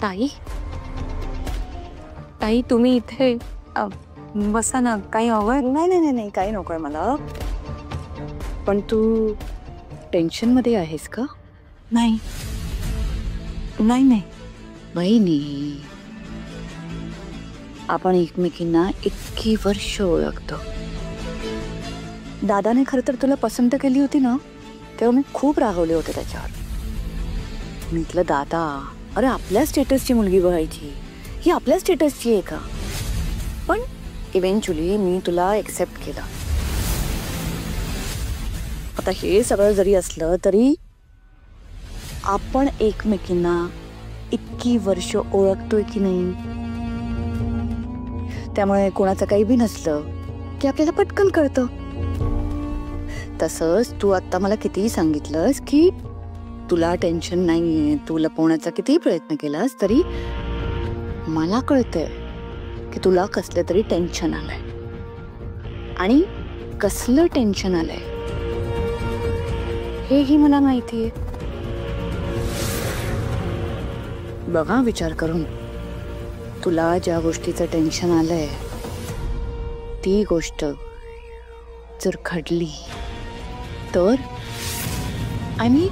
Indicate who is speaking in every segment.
Speaker 1: ताई ताई तुम्ही इथे बसा ना. काही हवं?
Speaker 2: नाही नाही नाही काही नकोय मला. पण तू टेन्शन मध्ये आहेस का?
Speaker 1: नाही नाही नाही
Speaker 2: बहिणी, आपण एकमेकींना इतकी वर्ष ओळखतो. दादाने खरं तर तुला पसंत केली होती ना, तेव्हा मी खूप रागवले होते त्याच्यावर. मी म्हटलं दादा, अरे आपल्या स्टेटसची मुलगी बघायची, ही आपल्या स्टेटसची आहे का? पण इव्हेंच्युअली मी तुला एक्सेप्ट केलं. आता हे सगळं जरी असलं तरी आपण एकमेकींना इतकी वर्ष ओळखतोय की नाही. त्यामुळे कोणाचं काही बी नसलं की आपल्याला पटकन कळतं. तसंच तू आता मला कितीही सांगितलंस की तुला टेन्शन नाहीये, तू लपवण्याचा कितीही प्रयत्न केलास तरी मला कळतंय की तुला कसलं तरी टेन्शन आलंय. आणि कसलं टेन्शन आलंय हेही मला माहितीये. बघा विचार करून, तुला ज्या गोष्टीचं टेन्शन आलंय ती गोष्ट जर घडली तर आणि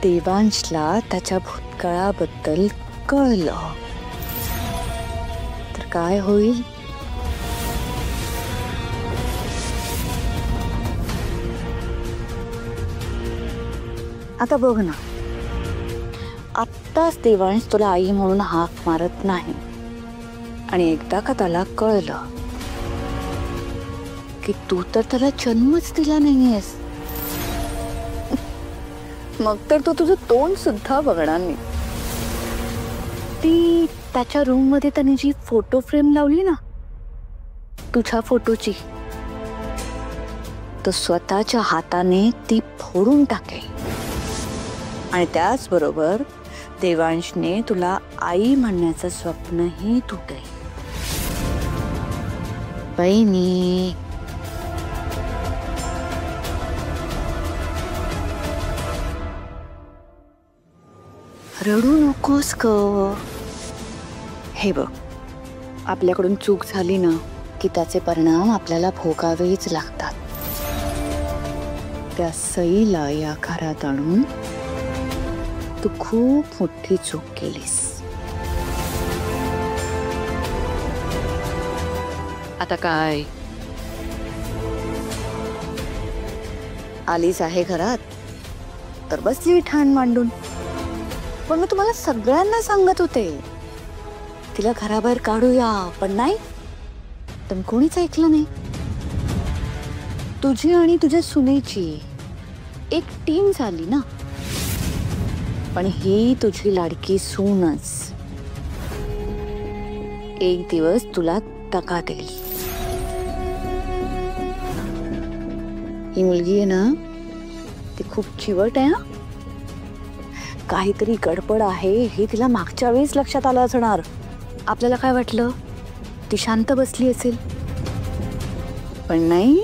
Speaker 2: देवांशला त्याच्या भूतकाळाबद्दल कळलं तर काय होईल? आता बघ ना, आत्ताच देवांश तुला आई म्हणून हाक मारत नाही आणि एकदा का त्याला कळलं की तू तर त्याला जन्मच दिला नाहीयेस, मग तर तो तुझं तोंड सुद्धा बघणार नाही. ती त्याच्या रूम मध्ये त्याने जी फोटो फ्रेम लावली ना तुझ्या फोटोची, तो स्वतःच्या हाताने ती फोडून टाकेल. आणि त्याचबरोबर देवांशने तुला आई म्हणण्याचं स्वप्नही तुटेल. बहिणी, रडू नकोस ग. हे बघ, आपल्याकडून चूक झाली ना की त्याचे परिणाम आपल्याला भोगावेच लागतात. त्या सईला या घरात आणून तू खूप मोठी चूक केलीस. आता काय, आलीच आहे घरात तर बसली ठाण मांडून. पण मी तुम्हाला सगळ्यांना सांगत होते तिला घराबाहेर काढूया, पण नाही, तर कोणीच ऐकलं नाही. तुझी आणि तुझ्या सुनेची एक टीम झाली ना, पण ही तुझी लाडकी सूनच एक दिवस तुला टका देईल. ही मुलगी आहे ना, ती खूप चिवट आहे. काहीतरी गडबड आहे हे तिला मागच्या वेळेस लक्षात आलं असणार. आपल्याला काय वाटलं ती शांत बसली असेल, पण नाही,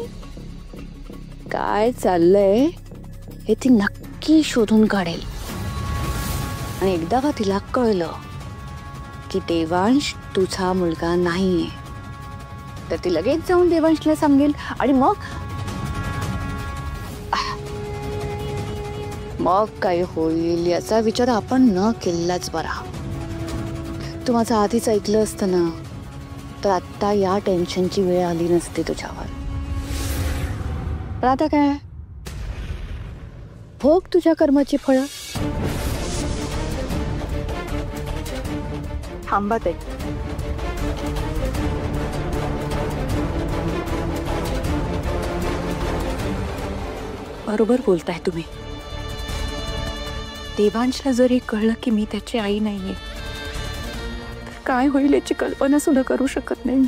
Speaker 2: काय चाललंय हे ती नक्की शोधून काढेल. आणि एकदा का तिला कळलं की देवांश तुझा मुलगा नाहीये तर ती लगेच जाऊन देवांशला सांगेल. आणि मग काय होईल याचा विचार आपण न केलाच बरा. तू माझं आधीच ऐकलं असतं ना तर आता या टेन्शनची वेळ आली नसते तुझ्यावर. पण आता काय, भोग तुझ्या कर्माची फळं. थांबत आहे.
Speaker 1: बरोबर बोलताय तुम्ही. देवांशला जरी कळलं की मी त्याची आई नाहीये तर काय होईल याची कल्पना सुद्धा करू शकत नाही.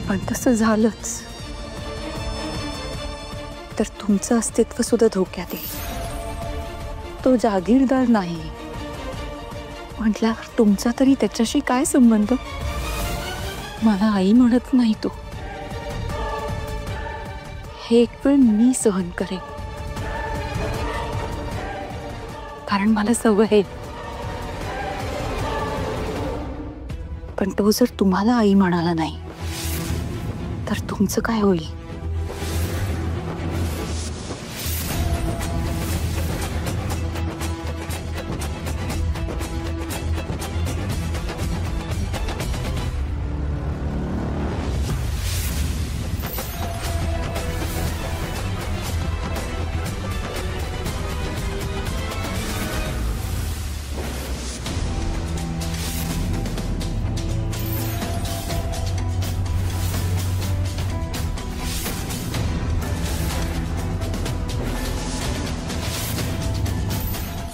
Speaker 1: पण तसं झालंच तर तुमचं अस्तित्व सुद्धा धोक्यात येईल. तो जागीरदार नाही म्हटल्यावर तुमचा तरी त्याच्याशी काय संबंध? मला आई म्हणत नाही तो. हे एक वेळ मी सहन करेन, कारण मला सवय आहे
Speaker 2: पण तो जर तुम्हाला आई म्हणाला नाही तर तुमचं काय होईल?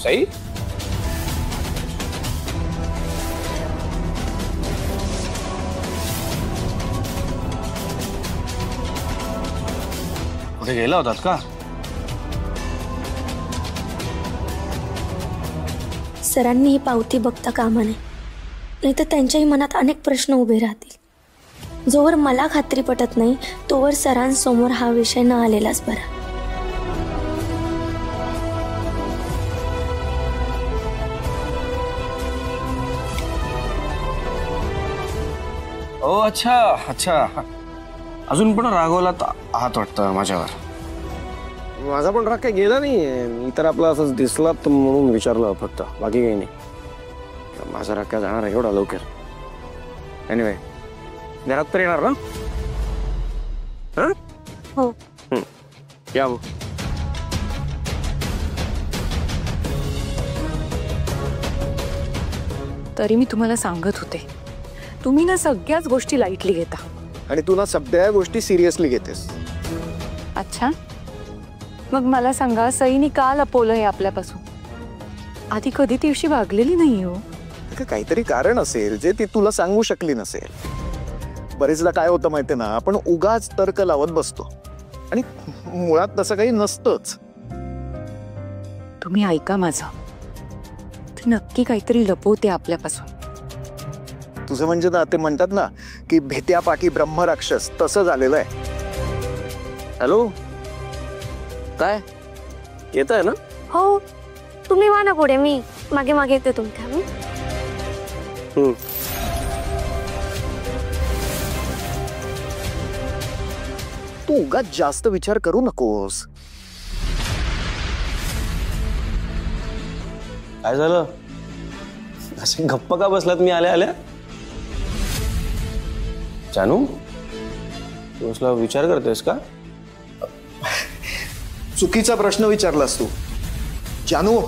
Speaker 3: सई, कुठे गेला होतात का?
Speaker 4: सरांनी ही पावती बघता कामा नये, नाही तर त्यांच्याही मनात अनेक प्रश्न उभे राहतील. जोवर मला खात्री पटत नाही तोवर सरांसमोर हा विषय न आलेलाच बरा.
Speaker 3: ओ अच्छा अच्छा, अजून पण रागवलात आहात वाटतं माझ्यावर.
Speaker 5: माझा पण राग काही गेला नाहीये, मी तर आपला असंच दिसला म्हणून विचारलं फक्त, बाकी काही नाही. माझा राग काय जाणार आहे एवढा लवकर? एनिवे, घरात तर येणार ना?
Speaker 4: हो.
Speaker 5: या भाऊ.
Speaker 2: तरी मी तुम्हाला सांगत होते, तुम्ही ना सगळ्याच गोष्टी लाईटली घेता.
Speaker 5: आणि तू ना सगळ्या गोष्टी सिरियसली घेतेस.
Speaker 2: अच्छा, मग मला सांगा, सईनी का लपवलं हे आपल्यापासून? आधी कधी ती अशी वागलेली नाही हो.
Speaker 5: काहीतरी कारण असेल जे ती तुला सांगू शकली नसेल. बरेचदा काय होतं माहितीये ना, आपण उगाच तर्क लावत बसतो आणि मुळात तसं काही नसतंच.
Speaker 2: तुम्ही ऐका माझं, ती नक्की काहीतरी लपवते आपल्यापासून.
Speaker 5: तुझं म्हणजे ना, ते म्हणतात ना की भेत्या पाठी ब्रह्मराक्षस, तसं झालेलं आहे. हॅलो, काय येत आहे ना?
Speaker 4: हो, तुम्ही वा ना पुढे, मी मागे मागे येते तुमच्या.
Speaker 5: तू उगाच जास्त विचार करू नकोस.
Speaker 3: काय झालं? असे गप्प का बसलात मी आल्या आल्या? जानू, तू असला विचार करतेस का?
Speaker 5: चुकीचा प्रश्न विचारलास तू. जानू,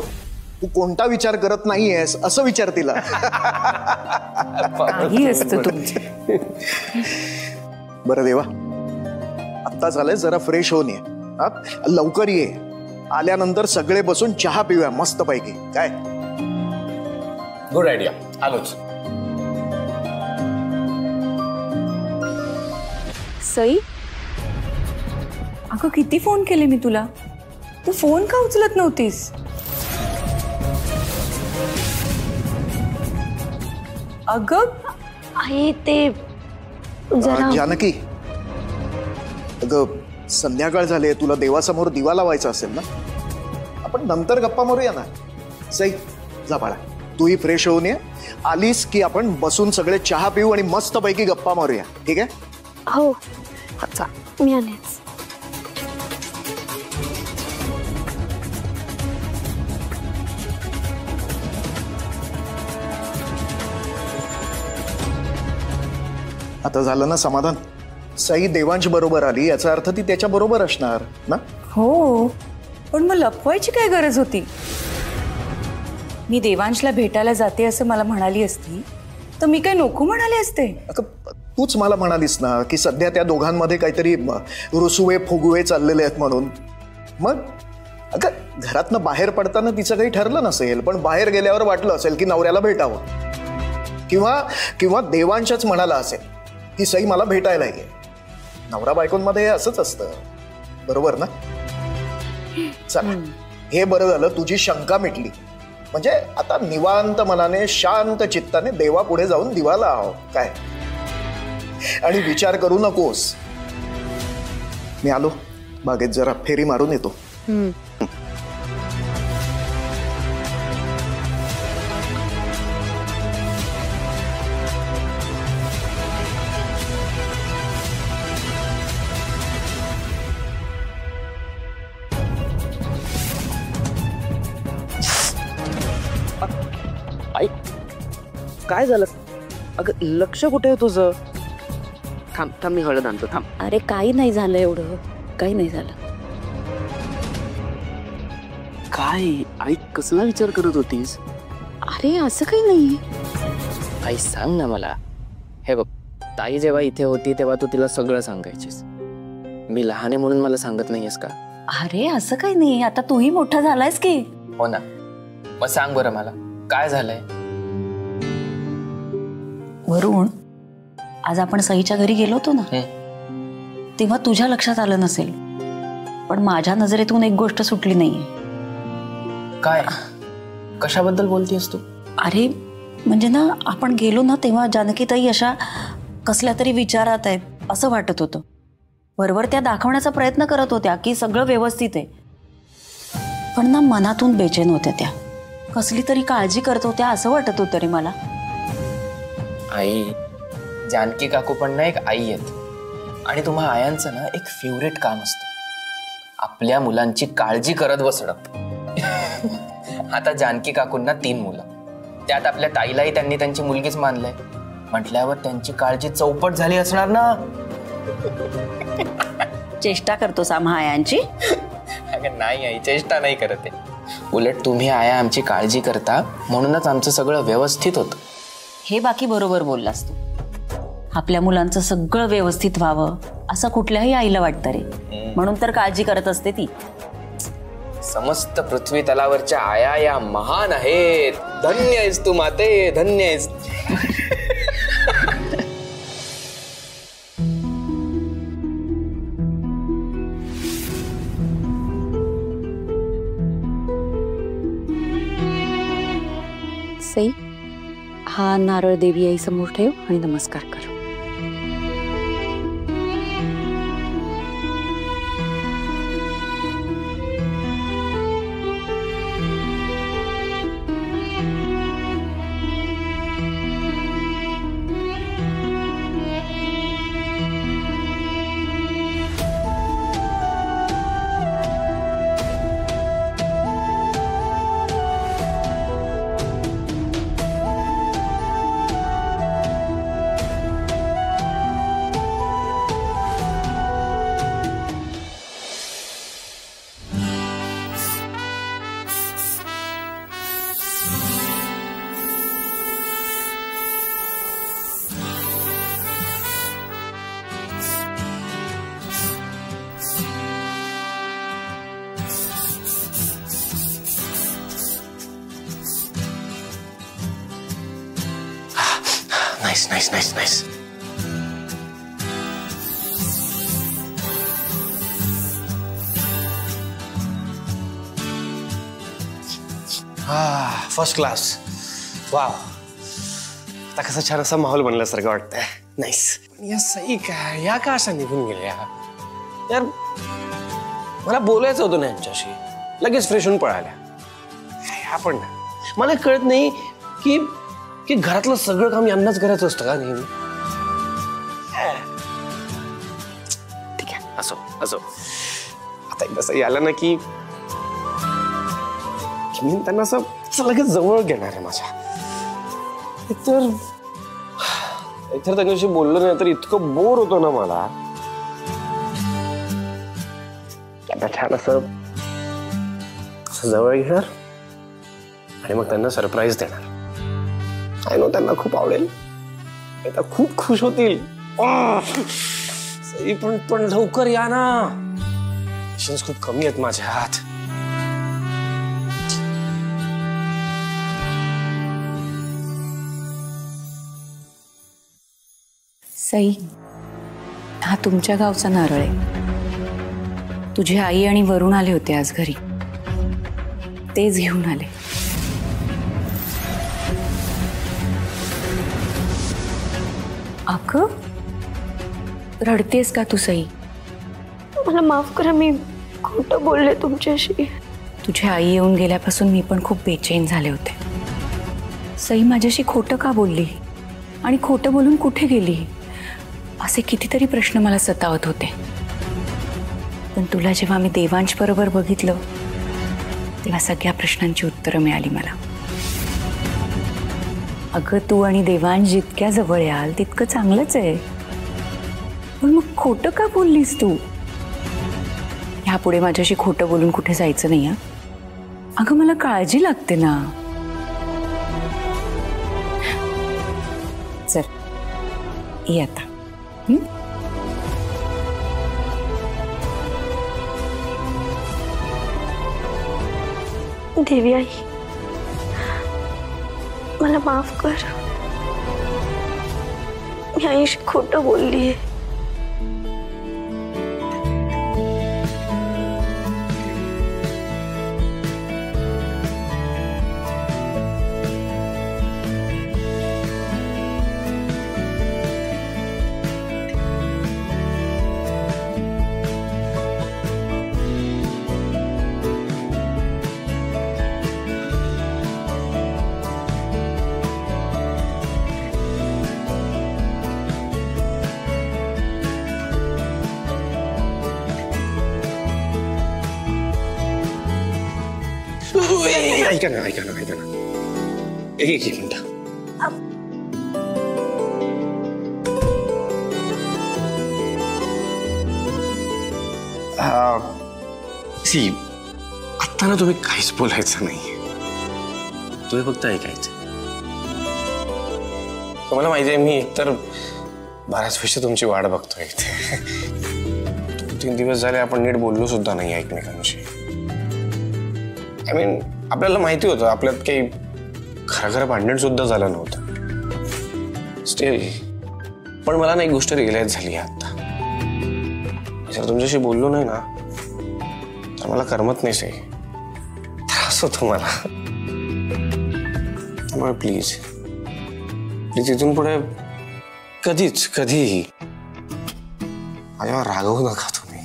Speaker 5: तू कोणता विचार करत नाहीयेस असं विचार तिला.
Speaker 2: काही असतं तुमचं.
Speaker 5: बरं देवा, आत्ता झालंय, जरा फ्रेश होऊन ये. लवकर ये. आल्यानंतर सगळे बसून चहा पिऊया मस्त पैकी. काय?
Speaker 3: गुड आयडिया, आलोच.
Speaker 1: सई, अगं किती फोन केले मी तुला, तू फोन का उचलत नव्हतीस? अगं
Speaker 4: आई, ते जरा
Speaker 5: जानकी, अगं संध्याकाळ झाली, तुला देवासमोर दिवा लावायचा असेल ना, आपण नंतर गप्पा मारूया ना. सई, जा बाळा, तूही फ्रेश होऊन ये. आलीस की आपण बसून सगळे चहा पिऊ आणि मस्त पैकी गप्पा मारूया. ठीक आहे?
Speaker 4: हो, मी आलेच.
Speaker 5: आता झालं ना समाधान? सई देवांश बरोबर आली याचा अर्थ ती त्याच्या बरोबर असणार ना?
Speaker 1: हो, पण मग लपवायची काय गरज होती? मी देवांशला भेटायला जाते असं मला म्हणाली असती तर मी काय नको म्हणाले असते?
Speaker 5: तूच मला म्हणालीस ना की सध्या त्या दोघांमध्ये काहीतरी रुसुवे फुगवे चाललेले आहेत म्हणून. मग अगं घरातनं बाहेर पडताना तिचं काही ठरलं नसेल, पण बाहेर गेल्यावर वाटलं असेल की नवऱ्याला भेटावं, किंवा देवांशच म्हणाला असेल की सई मला भेटायला ये. नवरा बायकोंमध्ये असंच असतं, बरोबर ना? चला, हे बरं झालं, तुझी शंका मिटली. म्हणजे आता निवांत मनाने शांत चित्ताने देवापुढे जाऊन दिवा लाव. काय? आणि विचार करू नकोस. मी आलो, बागेत जरा फेरी मारून येतो.
Speaker 3: आई काय झालं? अगं लक्ष कुठे आहे तुझं? थांब थांब, मी हळद आणतो, थांब.
Speaker 2: अरे काही नाही झालं एवढं, काही नाही झालं.
Speaker 3: काय आई, कसला विचार करत होतीस?
Speaker 2: अरे असं काही नाही.
Speaker 3: आई सांग ना मला. हे बघ, ताई जेव्हा इथे होती तेव्हा तू तिला सगळं सांगायचीस. मी लहान आहे म्हणून मला सांगत नाहीयेस का?
Speaker 1: अरे असं काही नाही, आता तूही मोठा झालायस की.
Speaker 3: हो ना, मग सांग बरं मला काय झालंय.
Speaker 1: वरुण, आज आपण सईच्या घरी गेलो होतो ना, तेव्हा तुझ्या लक्षात आलं नसेल, पण माझ्या नजरेतून एक गोष्ट सुटली नाहीये.
Speaker 3: काय? कशाबद्दल बोलतेस तू?
Speaker 1: अरे म्हणजे ना, आपण गेलो ना तेव्हा जानकीताई अशा कसल्या तरी विचारात आहेत असं वाटत होतं. बरोबर त्या दाखवण्याचा प्रयत्न करत होत्या की सगळं व्यवस्थित आहे, पण ना मनातून बेचैन होत्या. त्या कसली तरी काळजी करत होत्या असं वाटत होतं रे मला.
Speaker 3: आई, जानकी काकू पण ना एक आई आहेत, आणि तुम्हा आयांचं ना एक फेवरेट काम असतं, आपल्या मुलांची काळजी करत बसणं. आता जानकी काकूंना 3 मुलं, त्यात आपल्या ताईलाही त्यांनी त्यांची मुलगीच मानलंय म्हटल्यावर त्यांची काळजी चौपट झाली असणार ना.
Speaker 1: चेष्टा करतोस आम्हा आयांची?
Speaker 3: अगं नाही आई, चेष्टा नाही करत आहे. उलट तुम्ही आया आमची काळजी करता म्हणूनच आमचं सगळं व्यवस्थित होतं.
Speaker 1: हे बाकी बरोबर बोललास तू. आपल्या मुलांचं सगळं व्यवस्थित व्हावं असं कुठल्याही आईला वाटतं रे, म्हणून तर काळजी करत असते ती.
Speaker 3: समस्त पृथ्वी तलावरच्या आया या महान आहेत. धन्य आहेस तू माते, धन्य आहेस.
Speaker 2: सई, हा नारळ देवी आई समोर ठेव आणि नमस्कार कर.
Speaker 3: Nice nice nice nice. First class. Wow, आता कसा छान असा माहोल बनल्यासारखं वाटतंय. नाईस. या सई काय, या का अशा निघून गेल्या यार? मला बोलायचं होतं ना यांच्याशी, लगेच फ्रेश होऊन पळाल्या. आपण मला कळत नाही की की घरातलं सगळं काम यांनाच करायचं असतं का नेहमी? ठीक आहे, असो असो. आता एकदा सही आला ना की मी त्यांना असं लगेच जवळ घेणार आहे माझ्या. एकतर त्यांच्याशी बोललं नाही तर इतकं बोर होतो ना मला. आता छान असं जवळ घेणार आणि मग त्यांना सरप्राईज देणार. आय नो त्यांना खूप आवडेल, आता खूप खुश होतील. सई पण लवकर या ना, पेशन्स खूप कमी आहेत माझ्यात.
Speaker 1: सई, हा तुमच्या गावचा नारळ आहे. तुझी आई आणि वरुण आले होते आज घरी, तेच घेऊन आले. अगं, रडतेस का तू सई?
Speaker 4: मला माफ करा, मी खोटं बोलले तुमच्याशी.
Speaker 1: तुझी आई येऊन गेल्यापासून मी पण खूप बेचैन झाले होते. सई माझ्याशी खोटं का बोलली आणि खोटं बोलून कुठे गेली असे कितीतरी प्रश्न मला सतावत होते. पण तुला जेव्हा मी देवांश बरोबर बघितलं तेव्हा सगळ्या प्रश्नांची उत्तरं मिळाली मला.
Speaker 2: अगं तू आणि देवांश जितक्या जवळ याल तितकं चांगलंच आहे, पण मग खोटं का बोललीस तू? ह्यापुढे माझ्याशी खोटं बोलून कुठे जायचं नाही. अगं मला काळजी लागते ना. चल ये आता.
Speaker 4: देवी आई, मला माफ कर. मी आईशी खोटं बोललीये.
Speaker 3: ऐका ना एक मिनिट. सी आत्ता ना तुम्ही काहीच बोलायचं नाही, तुम्ही फक्त ऐकायचं. तुम्हाला माहिती आहे मी एकतर बऱ्याच वर्ष तुमची वाट बघतोय इथे. 2-3 दिवस झाले आपण नीट बोललो सुद्धा नाही एकमेकांशी. आय मीन आपल्याला माहिती होतं आपल्यात काही खरं भांडण सुद्धा झालं नव्हतं. स्टील पण मला ना एक गोष्ट रिअलाइज झाली आहे आता. जर तुमच्याशी बोललो नाही ना तर मला करमत नाही. से त्रास होतो मला. त्यामुळे प्लीज इथून पुढे कधीही माझ्यावर रागवू नका तुम्ही.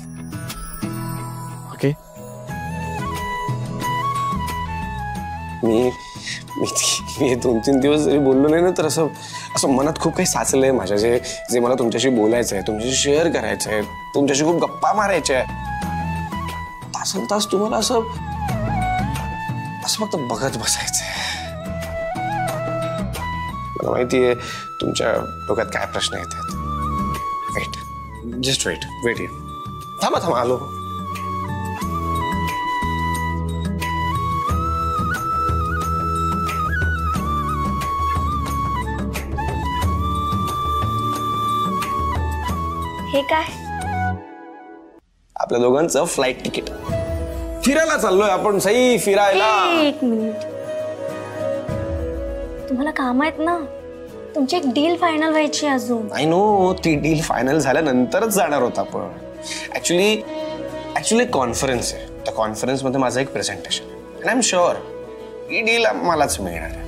Speaker 3: ओके? मी 2-3 दिवस जरी बोललो नाही ना तर असं मनात खूप काही साचलंय माझ्या, जे मला तुमच्याशी बोलायचं आहे, तुमच्याशी शेअर करायचं आहे, तुमच्याशी खूप गप्पा मारायच्या आहे. तास तुम्हाला असं फक्त बघत बसायचंय. मला माहितीये तुमच्या डोक्यात काय प्रश्न येतात. जस्ट वेट थांबा आलो.
Speaker 4: हे काय?
Speaker 3: आपल्या दोघांचं फ्लाइट तिकीट. फिरायला चाललोय आपण. सई फिरायला.
Speaker 4: एक मिनिट, तुम्हाला काम आहेत ना. तुमची एक डील फायनल व्हायची अजून.
Speaker 3: आय नो, ती डील फायनल झाल्यानंतरच जाणार होता आपण. ऍक्च्युली कॉन्फरन्स आहे. त्या कॉन्फरन्स मध्ये माझं एक प्रेझेंटेशन आहे. I am sure he deal मलाच मिळणार आहे.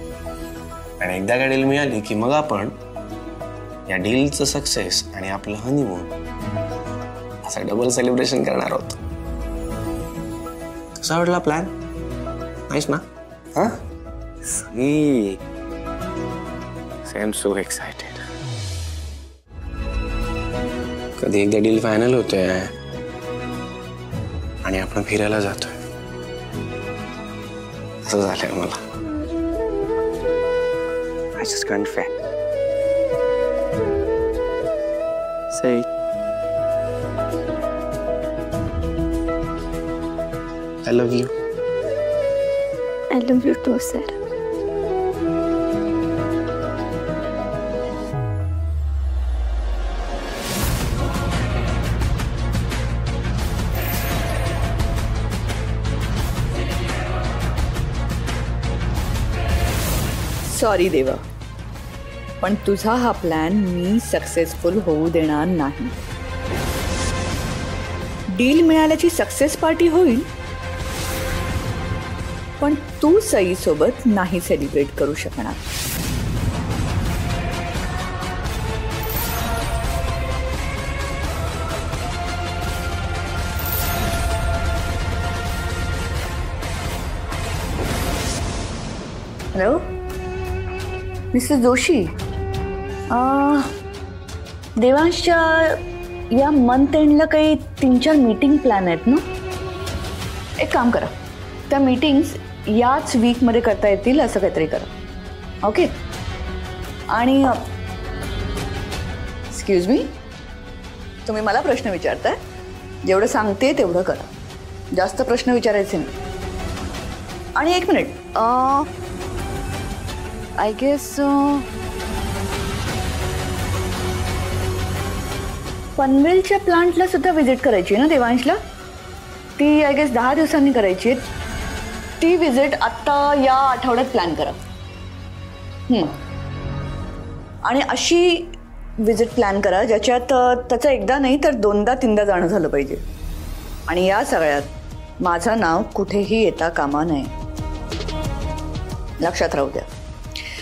Speaker 3: आणि एकदा का डील मिळाली की मग आपण या डीलचं सक्सेस आणि आपलं हनीमून असं डबल सेलिब्रेशन करणार आहोत. कसा वाटला प्लॅन? नाईस ना? हा? Sai, I am so excited. कधी एकदा डील फायनल होते आणि आपण फिरायला जातोय असं झालंय मला. I just can't fail. Say. I love you.
Speaker 4: I love you too, sir.
Speaker 2: Sorry देवा, पण तुझा हा प्लॅन मी सक्सेसफुल होऊ देणार नाही. डील मिळाल्याची सक्सेस पार्टी होईल, पण तू सई सोबत नाही सेलिब्रेट करू शकणार. हॅलो मिस्टर जोशी, देवांशच्या या मंथ एंडला काही 3-4 मीटिंग प्लॅन आहेत ना. एक काम करा, त्या मीटिंग्स याच वीकमध्ये करता येतील असं काहीतरी करा. ओके, आणि एक्सक्यूज मी, तुम्ही मला प्रश्न विचारताय? जेवढं सांगते तेवढं करा, जास्त प्रश्न विचारायचे नाही. आणि एक मिनिट, आय गेस पनवेलच्या प्लांटला सुद्धा व्हिजिट करायची ना देवांशला? ती आय गेस 10 दिवसांनी करायची. ती व्हिजिट आत्ता या आठवड्यात प्लॅन करा. आणि अशी व्हिजिट प्लॅन करा ज्याच्यात त्याचं एकदा नाही तर 2दा 3दा जाणं झालं पाहिजे. आणि या सगळ्यात माझं नाव कुठेही येता कामा नये, लक्षात राहू द्या.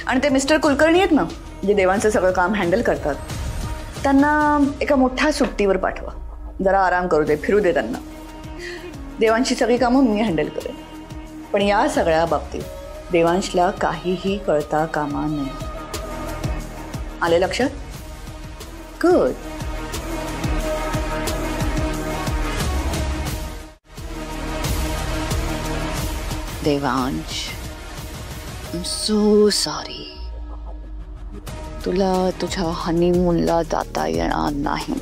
Speaker 2: आणि ते मिस्टर कुलकर्णी आहेत ना, जे देवांचं सगळं काम हँडल करतात, त्यांना एका मोठ्या सुट्टीवर पाठवा. जरा आराम करू दे, फिरू दे त्यांना. देवांशी सगळी कामं मी हँडल करेन. पण या सगळ्या बाबतीत देवांशला काहीही कळता कामा नये. आले लक्षात? Good. Devansh, I am so sorry. तुला तुझ्या हनीमूनला जाता येणार नाही.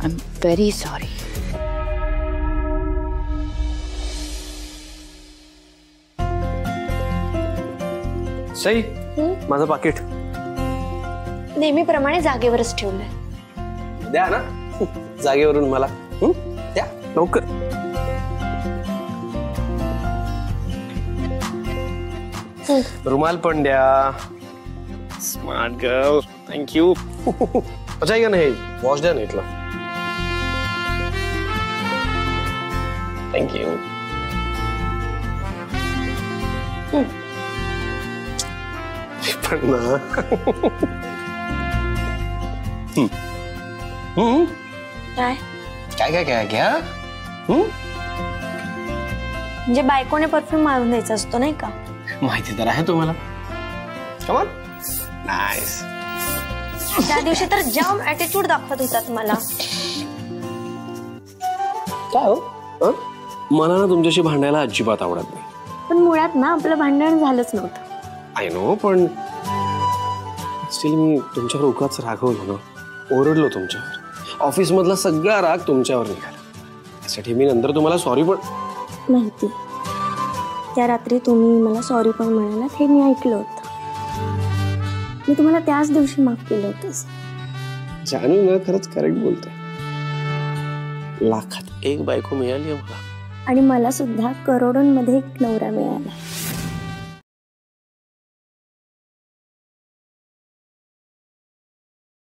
Speaker 2: I am very sorry.
Speaker 3: Sai, माझं पाकिट
Speaker 4: नेहमीप्रमाणे जागेवरच ठेवलंय.
Speaker 3: द्या ना जागेवरून मला. द्या लवकर. रुमाल पण द्या. Smart girl. थँक्यू. अच्छा आहे का नाही, वॉश द्या ना इथला. थँक्यू. पण ना
Speaker 4: काय
Speaker 3: काय काय काय घ्या.
Speaker 4: म्हणजे बायकोने परफ्यूम मारून द्यायचा असतो नाही का?
Speaker 3: माहिती तर आहे तुम्हाला. कमान. नाईस.
Speaker 4: त्या दिवशी तर जाम ऍटिट्यूड दाखवत होतात मला.
Speaker 3: काय हो, मला ना तुमच्याशी भांडायला अजिबात आवडत नाही.
Speaker 4: पण मुळात ना आपलं भांडण झालंच नव्हतं.
Speaker 3: आय नो, पण स्टील मी तुमच्यावर उगाच रागवलो ना, ओरडलो तुमच्यावर. ऑफिस मधला सगळा राग तुमच्यावर निघाला. त्यासाठी मी नंतर तुम्हाला सॉरी पण.
Speaker 4: माहिती, त्या रात्री तुम्ही मला सॉरी पण म्हणालात हे मी ऐकलं होतं. मी तुम्हाला त्याच दिवशी माफ केलं होतं.
Speaker 3: जानू ना खरंच करेक्ट बोलतोय. लाखात एक बायको मिळाली मला.
Speaker 4: आणि मला सुद्धा करोडोंमध्ये एक नवरा मिळाला.